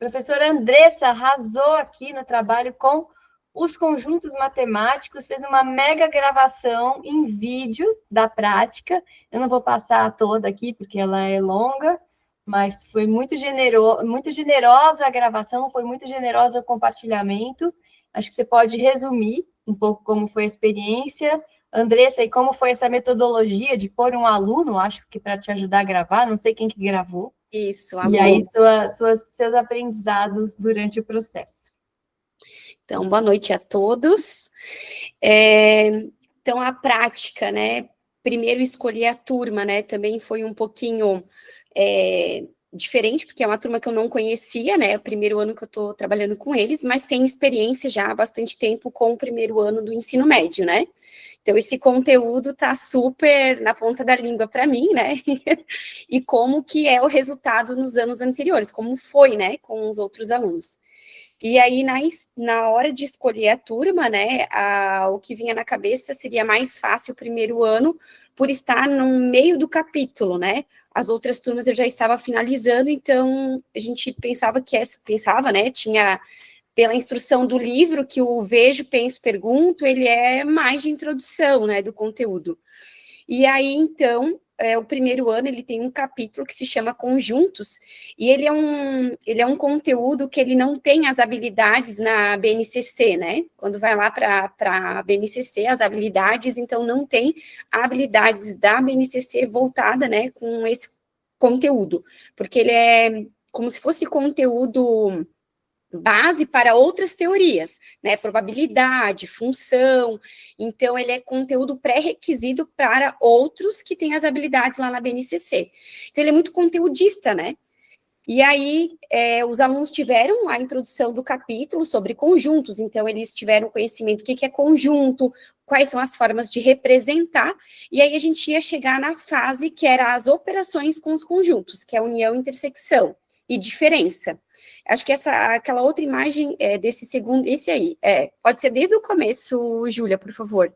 Professora Andressa arrasou aqui no trabalho com os conjuntos matemáticos, fez uma mega gravação em vídeo da prática. Eu não vou passar toda aqui, porque ela é longa, mas foi muito generosa a gravação, foi muito generosa o compartilhamento. Acho que você pode resumir um pouco como foi a experiência. Andressa, e como foi essa metodologia de pôr um aluno, acho que para te ajudar a gravar, não sei quem que gravou. Isso, E aí, seus aprendizados durante o processo. Então, boa noite a todos. Então, a prática, né? Primeiro escolher a turma, né? Também foi um pouquinho diferente, porque é uma turma que eu não conhecia, né? É o primeiro ano que eu estou trabalhando com eles, mas tenho experiência já há bastante tempo com o primeiro ano do ensino médio, né? Então, esse conteúdo está super na ponta da língua para mim, né? E como que é o resultado nos anos anteriores, como foi, né, com os outros alunos. E aí, na hora de escolher a turma, né, o que vinha na cabeça seria mais fácil o primeiro ano, por estar no meio do capítulo, né? As outras turmas eu já estava finalizando, então a gente pensava, né, tinha pela instrução do livro, que o Vejo, Penso, Pergunto, ele é mais de introdução, né, do conteúdo. E aí, então, o primeiro ano, ele tem um capítulo que se chama Conjuntos, e ele é um conteúdo que ele não tem as habilidades na BNCC, né? Quando vai lá para a BNCC, as habilidades, então, não tem habilidades da BNCC voltada, né, com esse conteúdo, porque ele é como se fosse conteúdo base para outras teorias, né, probabilidade, função, então ele é conteúdo pré-requisito para outros que têm as habilidades lá na BNCC. Então ele é muito conteudista, né, e aí os alunos tiveram a introdução do capítulo sobre conjuntos, então eles tiveram conhecimento do que é conjunto, quais são as formas de representar, e aí a gente ia chegar na fase que era as operações com os conjuntos, que é a união, intersecção e diferença. Acho que aquela outra imagem desse segundo, esse aí, pode ser desde o começo, Júlia, por favor.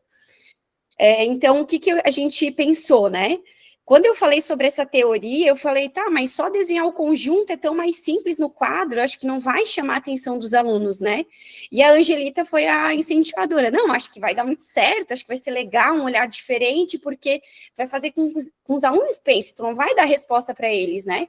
Então, o que a gente pensou, né? Quando eu falei sobre essa teoria, eu falei, tá, mas só desenhar o conjunto é tão mais simples no quadro, acho que não vai chamar a atenção dos alunos, né? E a Angelita foi a incentivadora. Não, acho que vai dar muito certo, acho que vai ser legal, um olhar diferente, porque vai fazer com que os alunos pensem, tu não vai dar resposta para eles, né?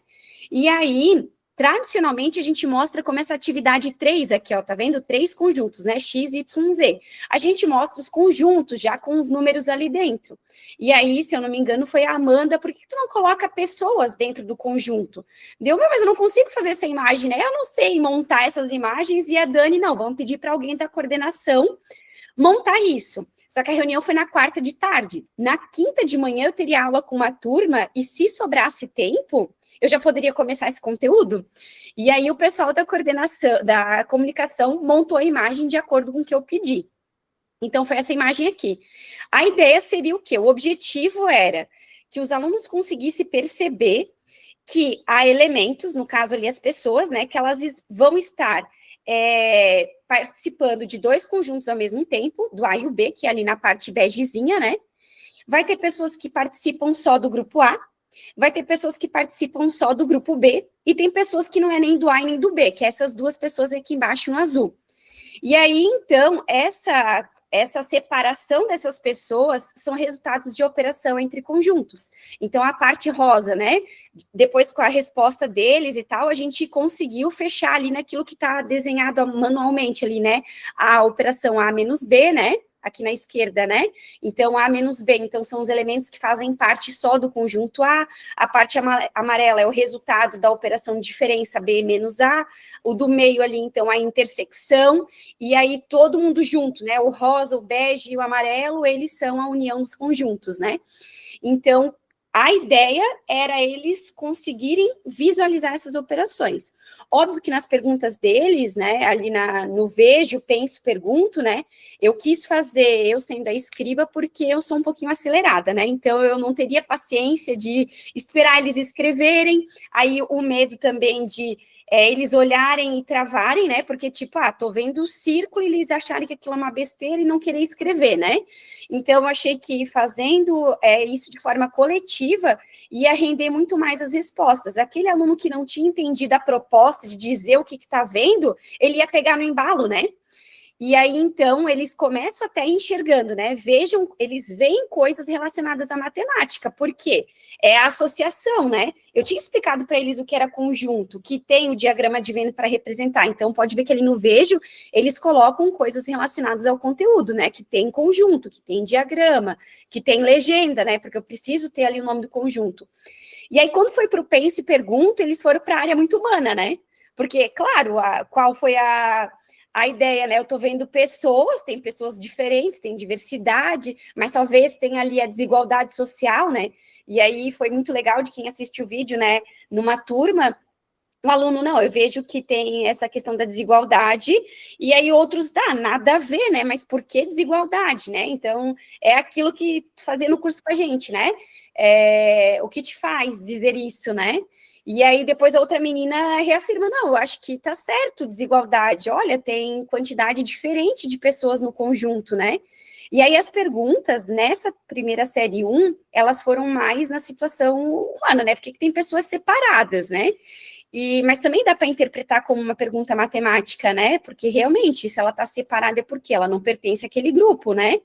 E aí, tradicionalmente, a gente mostra como essa atividade 3 aqui, ó, tá vendo? 3 conjuntos, né? X, Y, Z. A gente mostra os conjuntos, já com os números ali dentro. E aí, se eu não me engano, foi a Amanda, por que tu não coloca pessoas dentro do conjunto? Deu, mas eu não consigo fazer essa imagem, né? Eu não sei montar essas imagens, e a Dani, não, vamos pedir para alguém da coordenação montar isso. Só que a reunião foi na quarta de tarde. Na quinta de manhã eu teria aula com uma turma, e se sobrasse tempo, eu já poderia começar esse conteúdo. E aí o pessoal da coordenação, da comunicação, montou a imagem de acordo com o que eu pedi. Então foi essa imagem aqui. A ideia seria o quê? O objetivo era que os alunos conseguissem perceber que há elementos, no caso ali as pessoas, né, que elas vão estar participando de 2 conjuntos ao mesmo tempo, do A e o B, que é ali na parte begezinha, né? Vai ter pessoas que participam só do grupo A, vai ter pessoas que participam só do grupo B, e tem pessoas que não é nem do A e nem do B, que é essas 2 pessoas aqui embaixo no azul. E aí, então, essa separação dessas pessoas são resultados de operação entre conjuntos. Então, a parte rosa, né? Depois, com a resposta deles e tal, a gente conseguiu fechar ali naquilo que está desenhado manualmente ali, né? A operação A menos B, né? Aqui na esquerda, né? Então, A menos B, então são os elementos que fazem parte só do conjunto a parte amarela é o resultado da operação de diferença B menos A, o do meio ali, então, a intersecção, e aí todo mundo junto, né? O rosa, o bege e o amarelo, eles são a união dos conjuntos, né? Então, a ideia era eles conseguirem visualizar essas operações. Óbvio que nas perguntas deles, né, ali no Vejo, Penso, Pergunto, né, eu quis fazer, eu sendo a escriba, porque eu sou um pouquinho acelerada, né, então eu não teria paciência de esperar eles escreverem, aí o medo também de eles olharem e travarem, né? Porque, tipo, tô vendo o círculo e eles acharem que aquilo é uma besteira e não querer escrever, né? Então, eu achei que fazendo isso de forma coletiva ia render muito mais as respostas. Aquele aluno que não tinha entendido a proposta de dizer o que está vendo, ele ia pegar no embalo, né? E aí, então, eles começam até enxergando, né? Vejam, eles veem coisas relacionadas à matemática. Por quê? É a associação, né? Eu tinha explicado para eles o que era conjunto, que tem o diagrama de Venn para representar. Então, pode ver que ali no vejo, eles colocam coisas relacionadas ao conteúdo, né? Que tem conjunto, que tem diagrama, que tem legenda, né? Porque eu preciso ter ali o nome do conjunto. E aí, quando foi para o Penso e Pergunto, eles foram para a área muito humana, né? Porque, claro, qual foi a ideia, né? Eu estou vendo pessoas, tem pessoas diferentes, tem diversidade, mas talvez tenha ali a desigualdade social, né? E aí foi muito legal de quem assistiu o vídeo, né? Numa turma, o aluno, não, eu vejo que tem essa questão da desigualdade, e aí outros, nada a ver, né? Mas por que desigualdade, né? Então, é aquilo que tu fazia no curso com a gente, né? O que te faz dizer isso, né? E aí depois a outra menina reafirma, não, eu acho que tá certo, desigualdade, olha, tem quantidade diferente de pessoas no conjunto, né? E aí as perguntas, nessa primeira série 1, elas foram mais na situação humana, né? Porque tem pessoas separadas, né? Mas também dá para interpretar como uma pergunta matemática, né? Porque realmente, se ela está separada é porque ela não pertence àquele grupo, né?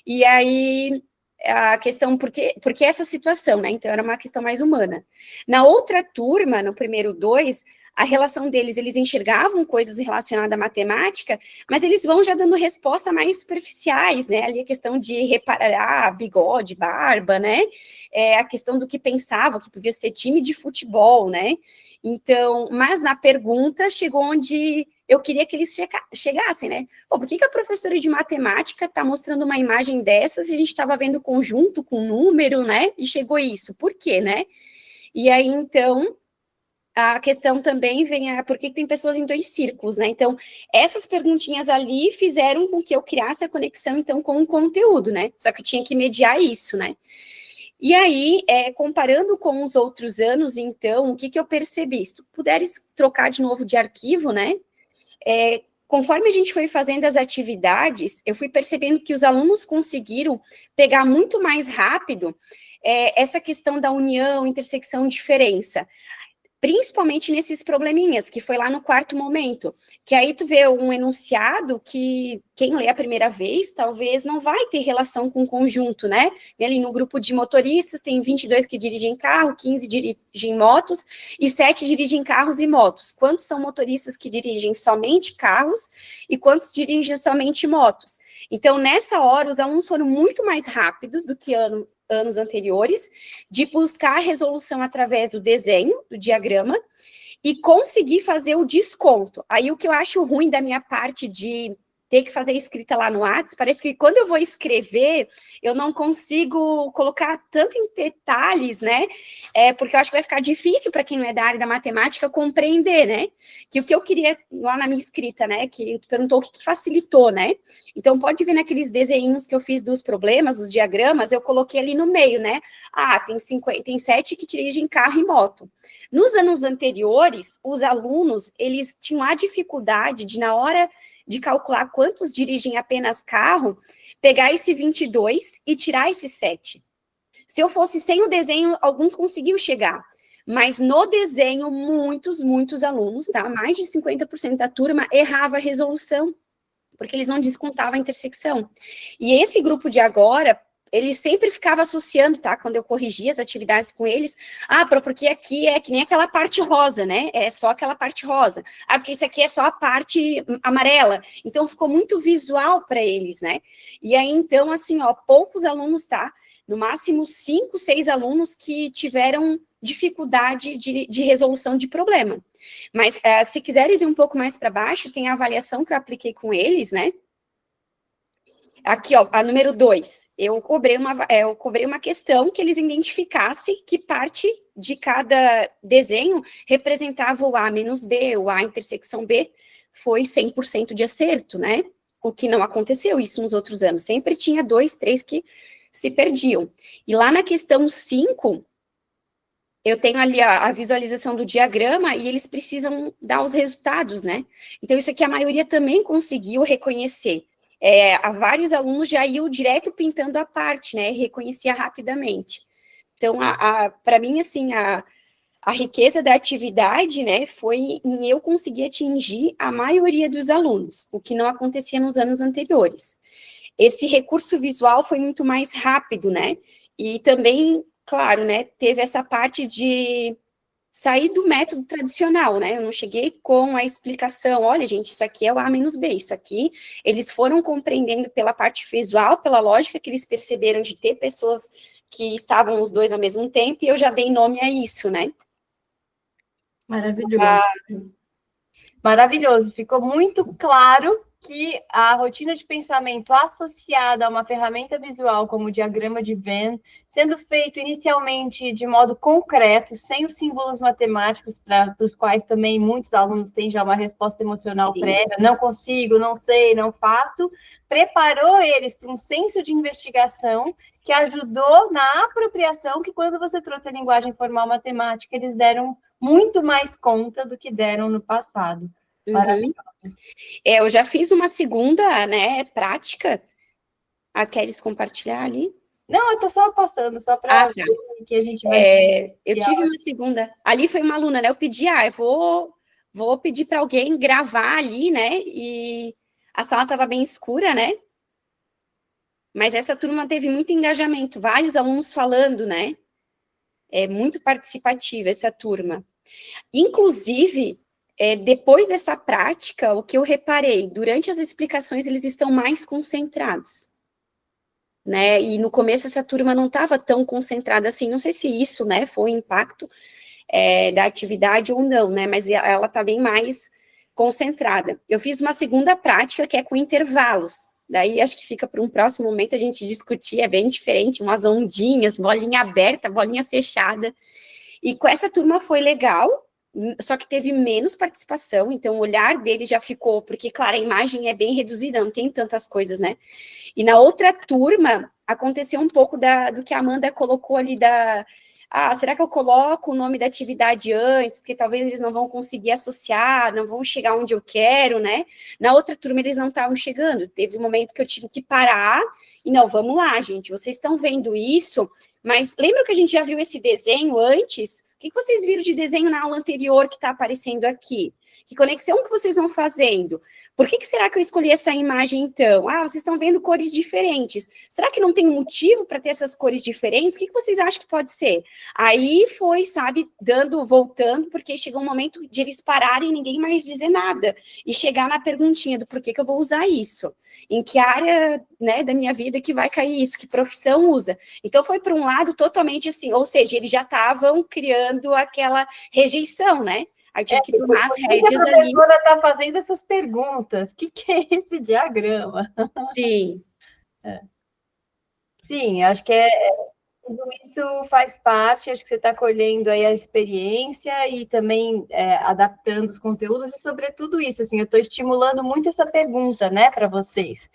E aí a questão, porque essa situação, né? Então, era uma questão mais humana. Na outra turma, no primeiro 2, a relação deles, eles enxergavam coisas relacionadas à matemática, mas eles vão já dando resposta mais superficiais, né? Ali a questão de reparar bigode, barba, né? A questão do que pensava, que podia ser time de futebol, né? Então, mas na pergunta chegou onde eu queria que eles chegassem, né? Por que a professora de matemática está mostrando uma imagem dessas e a gente estava vendo conjunto com número, né? E chegou isso. Por quê, né? E aí, então, a questão também vem por que tem pessoas em 2 círculos, né? Então, essas perguntinhas ali fizeram com que eu criasse a conexão, então, com o conteúdo, né? Só que eu tinha que mediar isso, né? E aí, comparando com os outros anos, então, o que eu percebi? Se tu puderes trocar de novo de arquivo, né? Conforme a gente foi fazendo as atividades, eu fui percebendo que os alunos conseguiram pegar muito mais rápido essa questão da união, intersecção, diferença. Principalmente nesses probleminhas, que foi lá no 4º momento, que aí tu vê um enunciado que quem lê a primeira vez, talvez não vai ter relação com o conjunto, né? E ali no grupo de motoristas, tem 22 que dirigem carro, 15 dirigem motos, e 7 dirigem carros e motos. Quantos são motoristas que dirigem somente carros, e quantos dirigem somente motos? Então, nessa hora, os alunos foram muito mais rápidos do que anos anteriores, de buscar a resolução através do desenho, do diagrama, e conseguir fazer o desconto. Aí o que eu acho ruim da minha parte de ter que fazer escrita lá no Whats, parece que quando eu vou escrever, eu não consigo colocar tanto em detalhes, né? Porque eu acho que vai ficar difícil para quem não é da área da matemática compreender, né? Que o que eu queria lá na minha escrita, né? Que tu perguntou o que facilitou, né? Então, pode ver naqueles desenhos que eu fiz dos problemas, os diagramas, eu coloquei ali no meio, né? Tem 7 que dirigem carro e moto. Nos anos anteriores, os alunos, eles tinham a dificuldade de, na hora de calcular quantos dirigem apenas carro, pegar esse 22 e tirar esse 7. Se eu fosse sem o desenho, alguns conseguiam chegar, mas no desenho, muitos alunos, tá? Mais de 50% da turma errava a resolução, porque eles não descontavam a intersecção. E esse grupo de agora, ele sempre ficava associando, tá? Quando eu corrigia as atividades com eles, porque aqui é que nem aquela parte rosa, né? É só aquela parte rosa. Porque isso aqui é só a parte amarela. Então, ficou muito visual para eles, né? E aí, então, assim, poucos alunos, tá? No máximo 5, 6 alunos que tiveram dificuldade de resolução de problema. Mas, se quiseres ir um pouco mais para baixo, tem a avaliação que eu apliquei com eles, né? Aqui, a número 2, eu cobrei uma questão que eles identificassem que parte de cada desenho representava o A menos B, o A intersecção B, foi 100% de acerto, né? O que não aconteceu isso nos outros anos, sempre tinha 2, 3 que se perdiam. E lá na questão 5, eu tenho ali a visualização do diagrama e eles precisam dar os resultados, né? Então, isso aqui a maioria também conseguiu reconhecer. Há vários alunos já iam direto pintando a parte, né? Reconhecia rapidamente. Então, para mim, assim, a riqueza da atividade, né, foi em eu conseguir atingir a maioria dos alunos, o que não acontecia nos anos anteriores. Esse recurso visual foi muito mais rápido, né? E também, claro, né, teve essa parte de sair do método tradicional, né? Eu não cheguei com a explicação, olha, gente, isso aqui é o A menos B, isso aqui, eles foram compreendendo pela parte visual, pela lógica que eles perceberam de ter pessoas que estavam os dois ao mesmo tempo, e eu já dei nome a isso, né? Maravilhoso. Maravilhoso. Ficou muito claro que a rotina de pensamento associada a uma ferramenta visual como o diagrama de Venn, sendo feito inicialmente de modo concreto, sem os símbolos matemáticos, para os quais também muitos alunos têm já uma resposta emocional prévia, não consigo, não sei, não faço, preparou eles para um senso de investigação que ajudou na apropriação, que quando você trouxe a linguagem formal matemática, eles deram muito mais conta do que deram no passado. Uhum. Eu já fiz uma segunda, né, prática. Queres compartilhar ali? Não, eu estou só passando, só para tá. que a gente vai... eu tive uma segunda. Ali foi uma aluna, né? Eu pedi, eu vou pedir para alguém gravar ali, né? E a sala estava bem escura, né? Mas essa turma teve muito engajamento, vários alunos falando, né? É muito participativa essa turma. Inclusive, depois dessa prática, o que eu reparei, durante as explicações, eles estão mais concentrados, né? E no começo essa turma não estava tão concentrada assim, não sei se isso, né, foi o impacto da atividade ou não, né? Mas ela está bem mais concentrada. Eu fiz uma segunda prática, que é com intervalos. Daí, acho que fica para um próximo momento a gente discutir, é bem diferente, umas ondinhas, bolinha aberta, bolinha fechada. E com essa turma foi legal, só que teve menos participação, então o olhar dele já ficou, porque, claro, a imagem é bem reduzida, não tem tantas coisas, né? E na outra turma, aconteceu um pouco do que a Amanda colocou ali será que eu coloco o nome da atividade antes? Porque talvez eles não vão conseguir associar, não vão chegar onde eu quero, né? Na outra turma, eles não estavam chegando. Teve um momento que eu tive que parar e, não, vamos lá, gente, vocês estão vendo isso, mas lembra que a gente já viu esse desenho antes? O que vocês viram de desenho na aula anterior que está aparecendo aqui? Que conexão que vocês vão fazendo? Por que será que eu escolhi essa imagem, então? Vocês estão vendo cores diferentes. Será que não tem um motivo para ter essas cores diferentes? O que vocês acham que pode ser? Aí foi, sabe, voltando, porque chegou um momento de eles pararem e ninguém mais dizer nada. E chegar na perguntinha do por que eu vou usar isso? Em que área, né, da minha vida que vai cair isso? Que profissão usa? Então foi para um lado totalmente assim, ou seja, eles já estavam criando aquela rejeição, né? Aí tive que tomar as rédeas ali. A professora está fazendo essas perguntas. O que é esse diagrama? Sim. Sim, acho que tudo isso faz parte, acho que você está colhendo aí a experiência e também adaptando os conteúdos, e sobretudo isso, assim, eu estou estimulando muito essa pergunta, né, para vocês.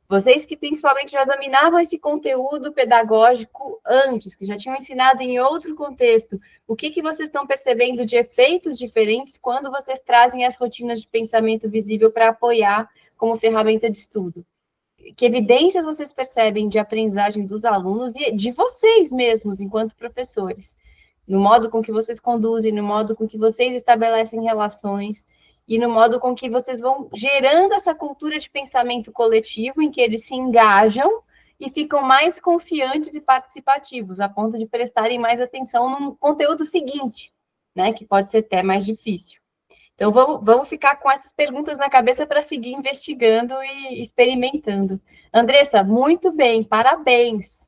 Vocês que principalmente já dominavam esse conteúdo pedagógico antes, que já tinham ensinado em outro contexto, o que vocês estão percebendo de efeitos diferentes quando vocês trazem as rotinas de pensamento visível para apoiar como ferramenta de estudo? Que evidências vocês percebem de aprendizagem dos alunos e de vocês mesmos, enquanto professores? No modo com que vocês conduzem, no modo com que vocês estabelecem relações, e no modo com que vocês vão gerando essa cultura de pensamento coletivo, em que eles se engajam e ficam mais confiantes e participativos, a ponto de prestarem mais atenção no conteúdo seguinte, né, que pode ser até mais difícil. Então, vamos ficar com essas perguntas na cabeça para seguir investigando e experimentando. Andressa, muito bem, parabéns!